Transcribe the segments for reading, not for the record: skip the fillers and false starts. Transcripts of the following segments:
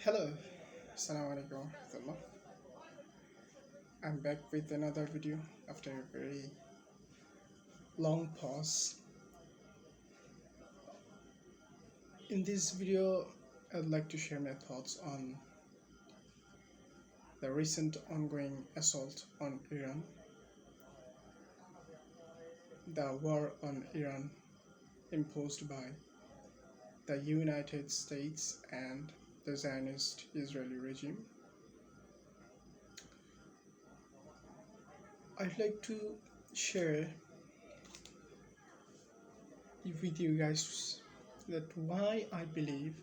Hello, Assalamualaikum warahmatullah. I'm back with another video after a very long pause. In this video, I'd like to share my thoughts on the recent ongoing assault on Iran, the war on Iran imposed by the United States and the Zionist Israeli regime. I'd like to share with you guys that why I believe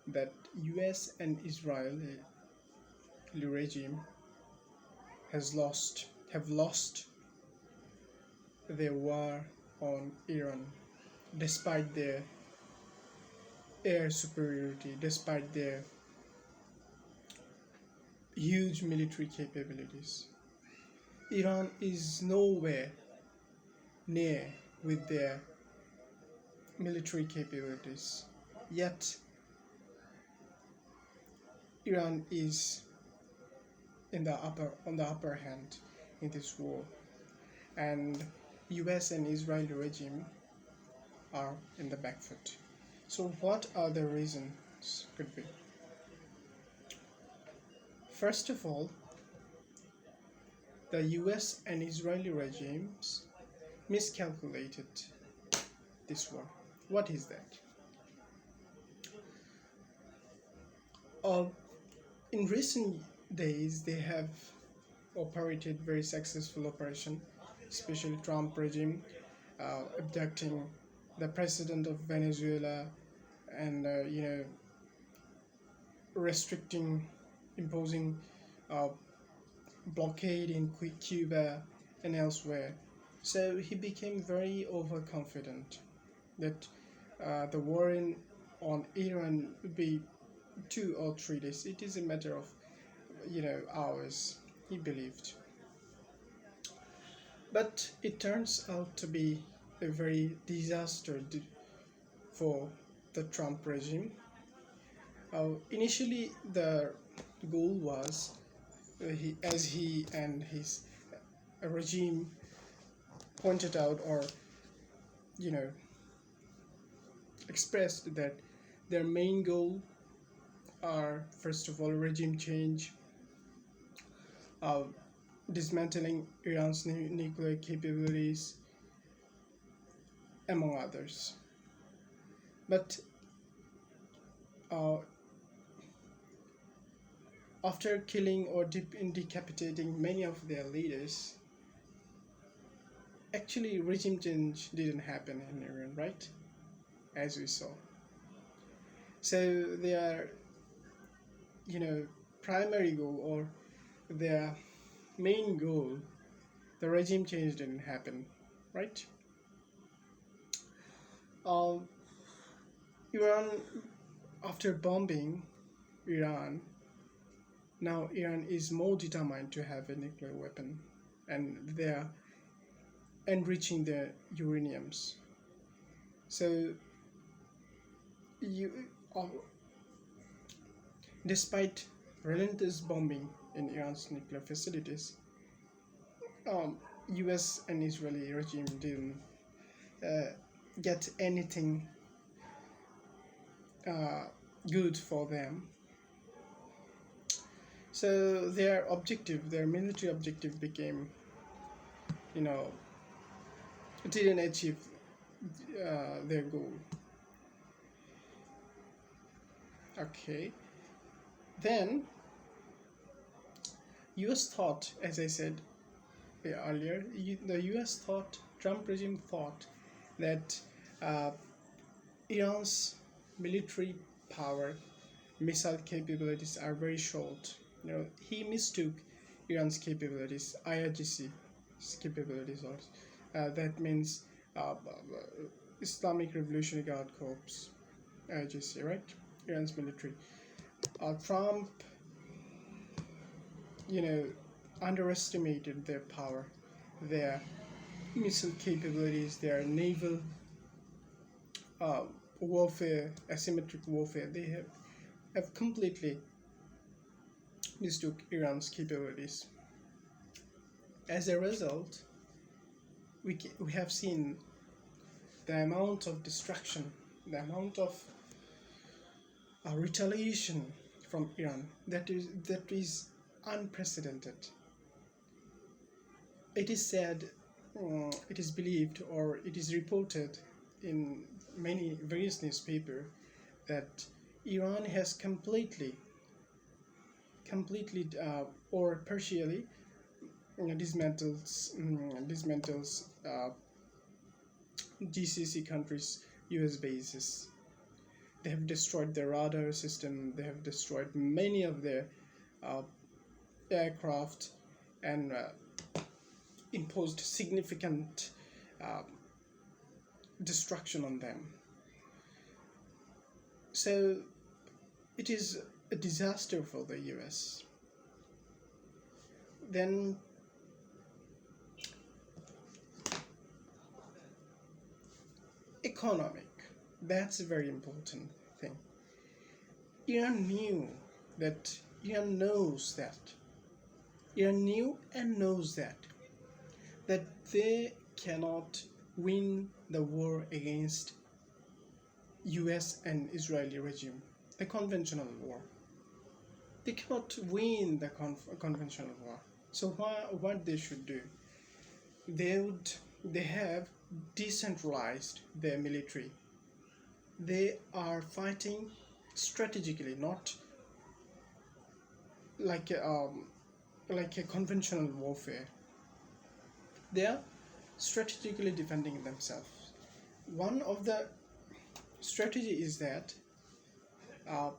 that US and Israeli regime have lost their war on Iran despite their air superiority, despite their huge military capabilities. Iran is nowhere near with their military capabilities, yet Iran is on the upper hand in this war, and US and Israeli regime are in the back foot. So what are the reasons could be? First of all, the US and Israeli regimes miscalculated this war. What is that? Uh, in recent days, they have operated very successful operation, especially Trump regime abducting the president of Venezuela and restricting, imposing blockade in Cuba and elsewhere. So he became very overconfident that the war on Iran would be 2 or 3 days. It is a matter of hours, he believed. But it turns out to be a very disaster for the Trump regime. Initially, the goal was as he and his regime pointed out, or you know expressed, that their main goal are, first of all, regime change, uh, dismantling Iran's nuclear capabilities, among others. But uh, after killing or decapitating many of their leaders, actually regime change didn't happen in Iran, right? As we saw. So their primary goal, or their main goal, the regime change didn't happen, right? Uh, Iran, after bombing Iran, now Iran is more determined to have a nuclear weapon, and they're enriching their uraniums. So, uh, despite relentless bombing in Iran's nuclear facilities, US and Israeli regime didn't uh, get anything uh, good for them. So their military objective became, didn't achieve their goal. Okay. Then US thought, as I said earlier, the US thought, Trump regime thought that uh, Iran's military power, missile capabilities are very short. He mistook Iran's capabilities, IRGC's capabilities also. That means Islamic Revolutionary Guard Corps, IRGC, right? Iran's military. Trump, underestimated their power, their missile capabilities, their naval warfare, asymmetric warfare. They have have completely mistook Iran's capabilities. As a result, we have seen the amount of destruction, the amount of retaliation from Iran that is unprecedented. It is said, it is believed, or it is reported in many various newspapers that Iran has completely or partially dismantles GCC countries' US bases. They have destroyed their radar system. They have destroyed many of their uh, aircraft and imposed significant uh, destruction on them. So it is a disaster for the US. Then economic. That's a very important thing. Iran knew that Iran knows that Iran knew and knows that they cannot win the war against US and Israeli regime, the conventional war. They cannot win the conventional war. So what they should do? They have decentralized their military. They are fighting strategically, not like a conventional warfare. They are strategically defending themselves. One of the strategy is that uh,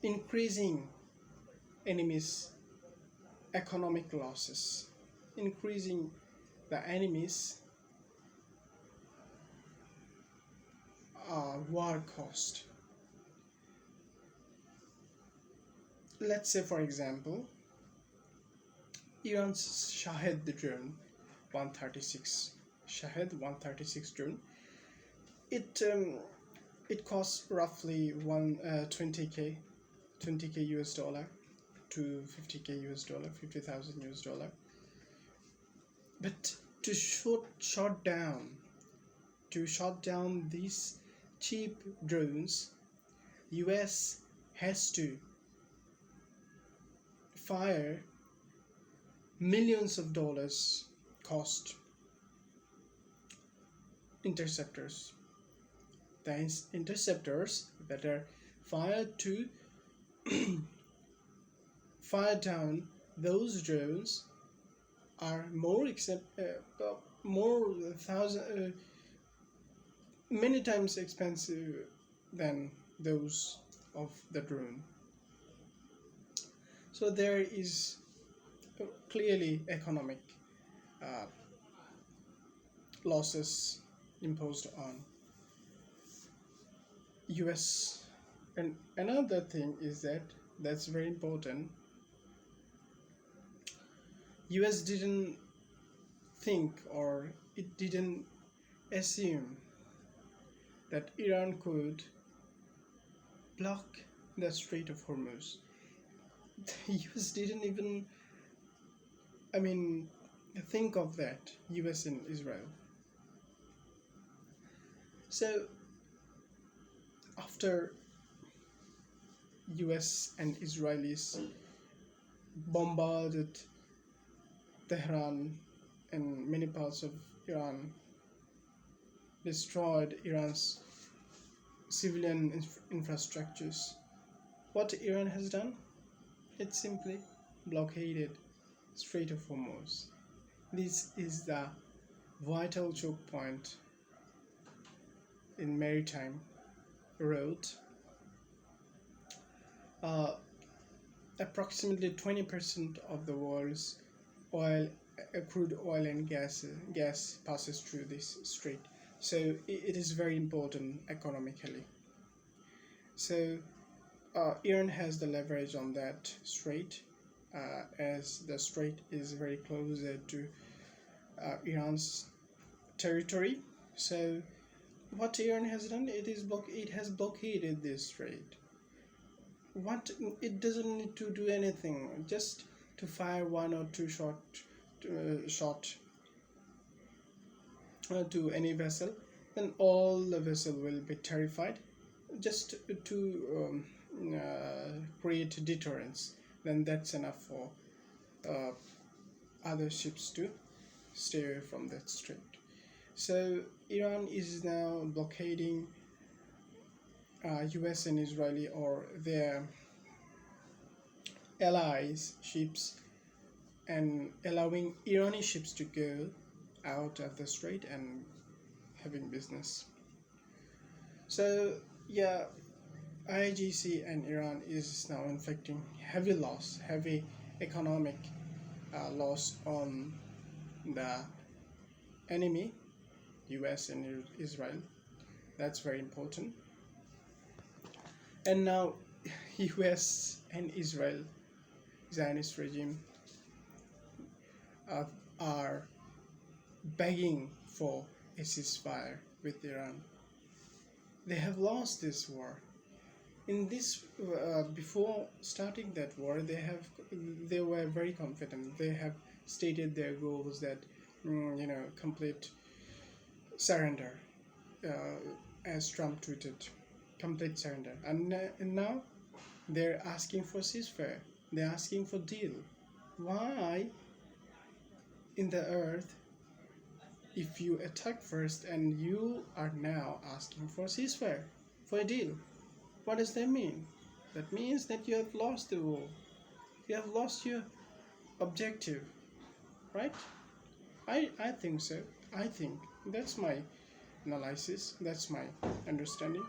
increasing enemies' economic losses, increasing the enemies' war cost. Let's say, for example, Iran's Shahed drone 136, Shahed 136 drone. It costs roughly 20k US dollar to 50k US dollar, 50,000 US dollar. But to shut down these cheap drones, US has to fire millions of dollars cost interceptors. The interceptors that are fired to fire down those drones are many times expensive than those of the drone. So there is clearly economic uh, losses imposed on US. And another thing is that's very important. US didn't think, or it didn't assume that Iran could block the Strait of Hormuz. The US didn't even, think of that, US and Israel. So after US and Israelis bombarded Tehran and many parts of Iran, destroyed Iran's civilian infrastructures, what Iran has done? It simply blockaded Strait of Hormuz. This is the vital choke point in maritime route. Approximately 20% of the world's crude oil and gas passes through this strait. So it is very important economically. So Iran has the leverage on that strait, as the strait is very close to Iran's territory. So what Iran has done, it has blockaded this strait. What, it doesn't need to do anything, just to fire one or two shot to any vessel, then all the vessel will be terrified, just to create deterrence. Then that's enough for uh, other ships to stay away from that strait. So Iran is now blockading US and Israeli or their allies ships, and allowing Iranian ships to go out of the strait and having business. So yeah, IGC and Iran is now inflicting heavy economic loss on the enemy, US and Israel. That's very important. And now US and Israel, Zionist regime, are begging for a ceasefire with Iran. They have lost this war. In this, before starting that war, they were very confident. They have stated their goals that complete surrender, as Trump tweeted, complete surrender. And now they're asking for ceasefire. They're asking for deal. Why in the earth, if you attack first and you are now asking for ceasefire, for a deal? What does that mean? That means that you have lost the war. You have lost your objective, right? I think so. I think that's my analysis. That's my understanding.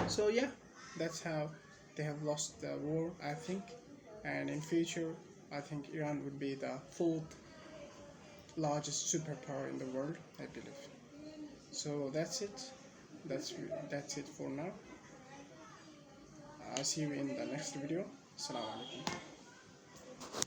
So yeah, that's how they have lost the war, I think. And in future, I think Iran would be the fourth largest superpower in the world, I believe. So that's it. That's it for now. I'll see you in the next video. Assalamu alaikum.